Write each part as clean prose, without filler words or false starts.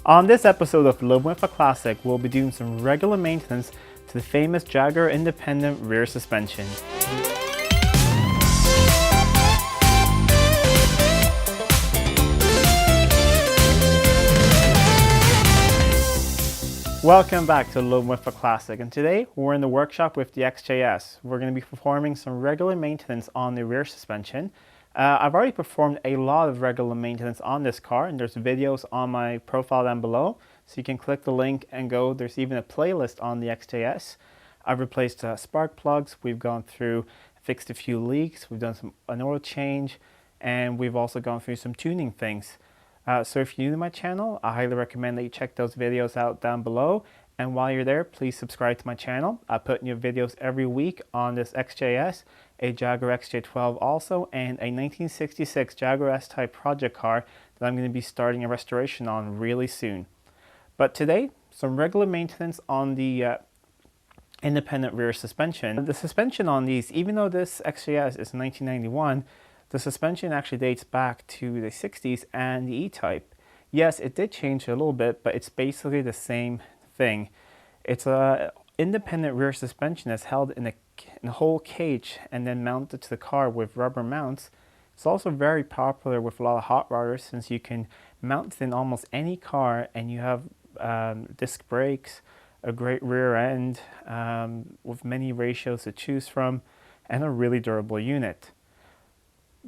On this episode of Living with a Classic, we'll be doing some regular maintenance to the famous Jaguar independent rear suspension. Welcome back to Living with a Classic, and today we're in the workshop with the XJS. We're going to be performing some regular maintenance on the rear suspension. I've already performed a lot of regular maintenance on this car, and there's videos on my profile down below, so you can click the link and go. There's even a playlist on the XJS. I've replaced spark plugs, we've gone through, fixed a few leaks, we've done an oil change, and we've also gone through some tuning things. So if you're new to my channel, I highly recommend that you check those videos out down below. And while you're there, please subscribe to my channel. I put new videos every week on this XJS, a Jaguar XJ12 also, and a 1966 Jaguar S-Type project car that I'm going to be starting a restoration on really soon. But today, some regular maintenance on the independent rear suspension. The suspension on these, even though this XJS is 1991, the suspension actually dates back to the 60s and the E-Type. Yes, it did change a little bit, but it's basically the same thing. It's a independent rear suspension that's held in a whole cage and then mounted to the car with rubber mounts. It's also very popular with a lot of hot rodders since you can mount it in almost any car, and you have disc brakes, a great rear end with many ratios to choose from, and a really durable unit.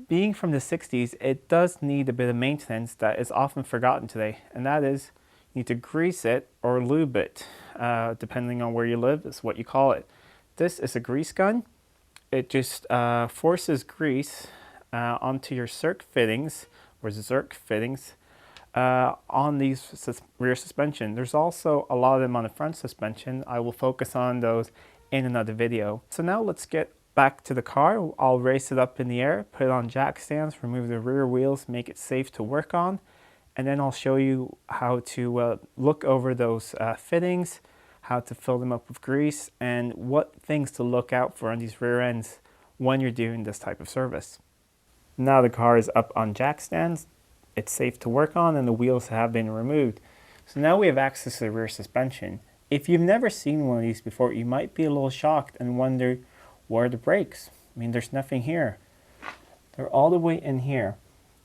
Being from the 60s, it does need a bit of maintenance that is often forgotten today, and that is you need to grease it or lube it, depending on where you live. That's what you call it. This is a grease gun. It just forces grease onto your Zerk fittings on these rear suspension. There's also a lot of them on the front suspension. I will focus on those in another video. So now let's get back to the car. I'll raise it up in the air, put it on jack stands, remove the rear wheels, make it safe to work on, and then I'll show you how to look over those fittings, how to fill them up with grease, and what things to look out for on these rear ends when you're doing this type of service. Now the car is up on jack stands, it's safe to work on, and the wheels have been removed. So now we have access to the rear suspension. If you've never seen one of these before, you might be a little shocked and wonder, where are the brakes? I mean, there's nothing here. They're all the way in here.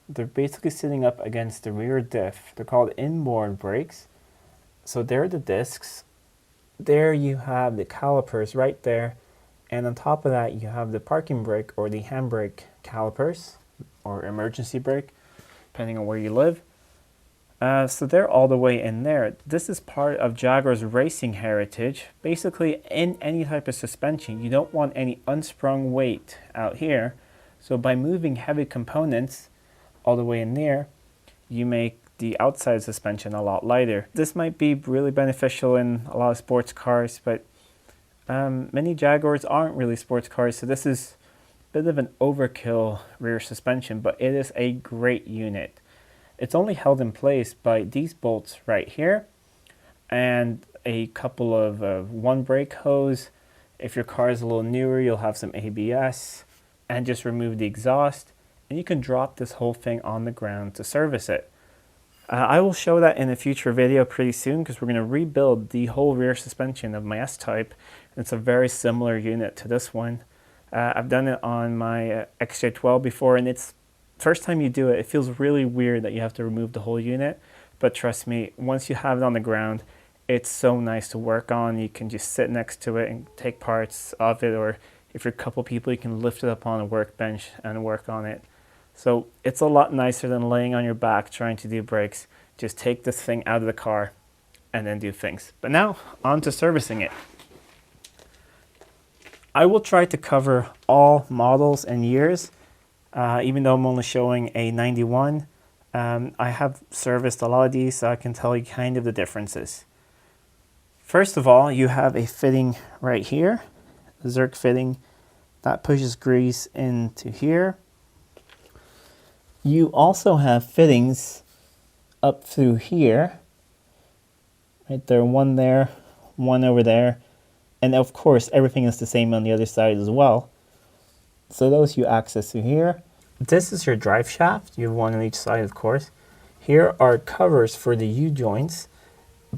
They're basically sitting up against the rear diff. They're called inboard brakes. So there are the discs. There you have the calipers right there. And on top of that, you have the parking brake or the handbrake calipers or emergency brake, depending on where you live. So they're all the way in there. This is part of Jaguar's racing heritage. Basically, in any type of suspension, you don't want any unsprung weight out here. So by moving heavy components all the way in there, you make the outside suspension a lot lighter. This might be really beneficial in a lot of sports cars, but many Jaguars aren't really sports cars, so this is a bit of an overkill rear suspension, but it is a great unit. It's only held in place by these bolts right here and a couple of one brake hose. If your car is a little newer, you'll have some ABS, and just remove the exhaust, and you can drop this whole thing on the ground to service it. I will show that in a future video pretty soon because we're going to rebuild the whole rear suspension of my S-Type. It's a very similar unit to this one. I've done it on my XJ12 before, and it's first time you do it, it feels really weird that you have to remove the whole unit, but trust me, once you have it on the ground, it's so nice to work on. You can just sit next to it and take parts of it, or if you're a couple people, you can lift it up on a workbench and work on it. So it's a lot nicer than laying on your back trying to do brakes. Just take this thing out of the car and then do things. But now, on to servicing it. I will try to cover all models and years. Even though I'm only showing a 91, I have serviced a lot of these, so I can tell you kind of the differences. First of all, you have a fitting right here, a Zerk fitting that pushes grease into here. You also have fittings up through here, right there, one over there, and of course everything is the same on the other side as well. So those you access through here. This is your drive shaft. You have one on each side, of course. Here are covers for the U-joints,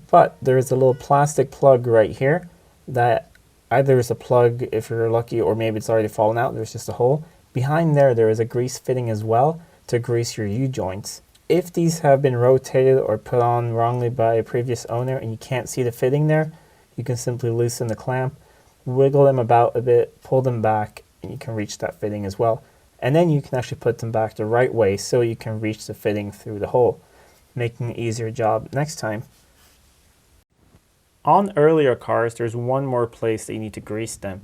but there's a little plastic plug right here that either is a plug if you're lucky, or maybe it's already fallen out, there's just a hole. Behind there is a grease fitting as well to grease your U-joints. If these have been rotated or put on wrongly by a previous owner and you can't see the fitting there, you can simply loosen the clamp, wiggle them about a bit, pull them back, and you can reach that fitting as well. And then you can actually put them back the right way so you can reach the fitting through the hole, making an easier job next time. On earlier cars, there's one more place that you need to grease them.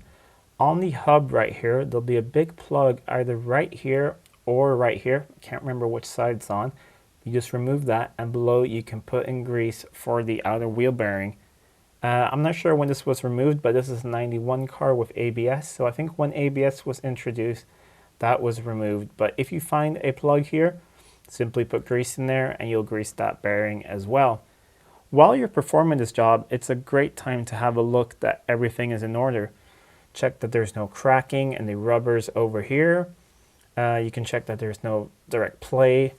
On the hub right here, there'll be a big plug either right here or right here. I can't remember which side it's on. You just remove that, and below you can put in grease for the outer wheel bearing. I'm not sure when this was removed, but this is a 91 car with ABS. So I think when ABS was introduced, that was removed. But if you find a plug here, simply put grease in there and you'll grease that bearing as well. While you're performing this job, it's a great time to have a look that everything is in order. Check that there's no cracking in the rubbers over here. You can check that there's no direct play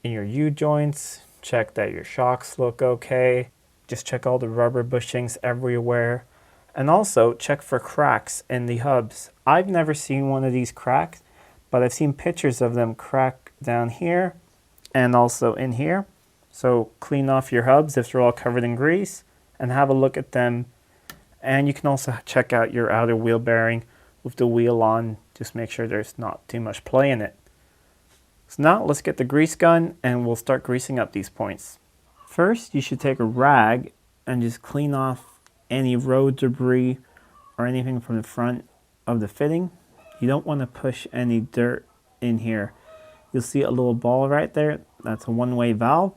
in your U-joints. Check that your shocks look okay. Just check all the rubber bushings everywhere. And also check for cracks in the hubs. I've never seen one of these cracks, but I've seen pictures of them crack down here and also in here. So clean off your hubs if they're all covered in grease and have a look at them. And you can also check out your outer wheel bearing with the wheel on. Just make sure there's not too much play in it. So now let's get the grease gun and we'll start greasing up these points. First, you should take a rag and just clean off any road debris or anything from the front of the fitting. You don't want to push any dirt in here. You'll see a little ball right there. That's a one-way valve.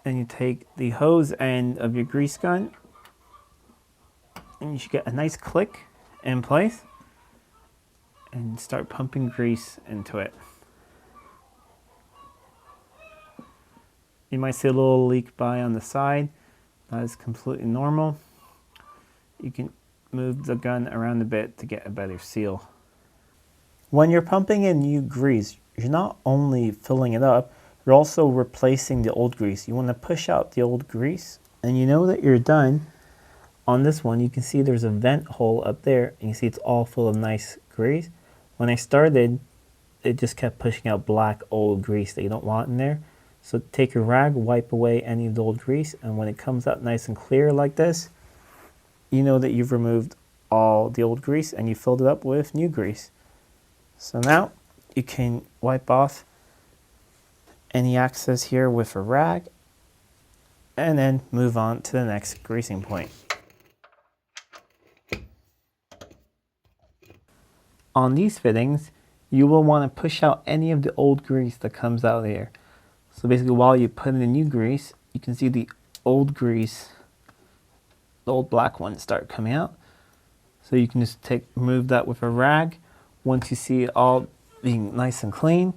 And you take the hose end of your grease gun and you should get a nice click in place and start pumping grease into it. You might see a little leak by on the side. That is completely normal. You can move the gun around a bit to get a better seal. When you're pumping in new grease, you're not only filling it up, you're also replacing the old grease. You want to push out the old grease, and you know that you're done. On this one, you can see there's a vent hole up there, and you see it's all full of nice grease. When I started, it just kept pushing out black old grease that you don't want in there. So take your rag, wipe away any of the old grease, and when it comes out nice and clear like this, you know that you've removed all the old grease and you filled it up with new grease. So now you can wipe off any excess here with a rag and then move on to the next greasing point. On these fittings, you will want to push out any of the old grease that comes out of here. So basically while you put in the new grease, you can see the old grease, the old black ones start coming out. So you can just remove that with a rag. Once you see it all being nice and clean,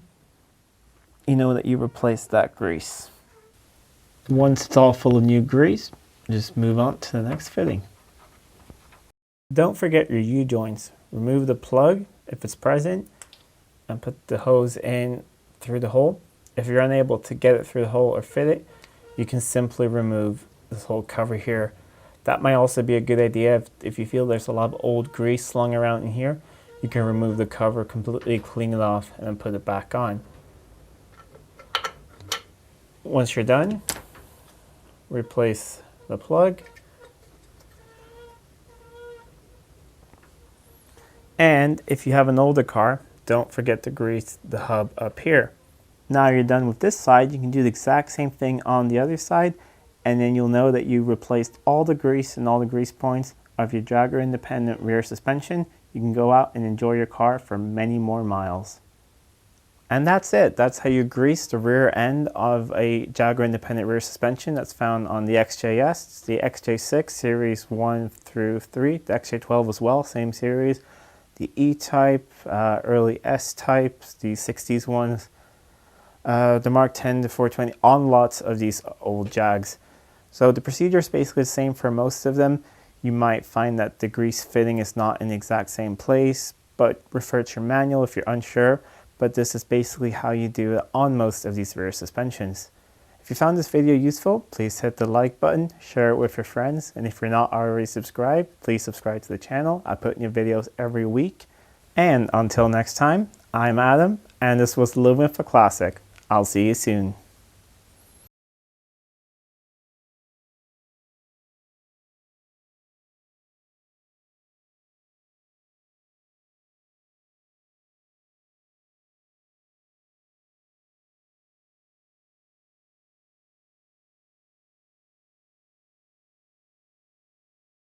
you know that you replaced that grease. Once it's all full of new grease, just move on to the next fitting. Don't forget your U-joints. Remove the plug if it's present and put the hose in through the hole. If you're unable to get it through the hole or fit it, you can simply remove this whole cover here. That might also be a good idea if you feel there's a lot of old grease slung around in here. You can remove the cover completely, clean it off, and then put it back on. Once you're done, replace the plug. And if you have an older car, don't forget to grease the hub up here. Now you're done with this side, you can do the exact same thing on the other side, and then you'll know that you replaced all the grease and all the grease points of your Jaguar independent rear suspension. You can go out and enjoy your car for many more miles. And that's it. That's how you grease the rear end of a Jaguar independent rear suspension that's found on the XJS. It's the XJ6 series 1 through 3, the XJ12 as well, same series. The E-type, early S-types, the 60s ones. The Mark 10 to 420 on lots of these old Jags. So the procedure is basically the same for most of them. You might find that the grease fitting is not in the exact same place, but refer to your manual if you're unsure. but this is basically how you do it on most of these rear suspensions. If you found this video useful, please hit the like button, share it with your friends, and if you're not already subscribed, please subscribe to the channel. I put new videos every week. And until next time, I'm Adam, and this was Living with a Classic. I'll see you soon.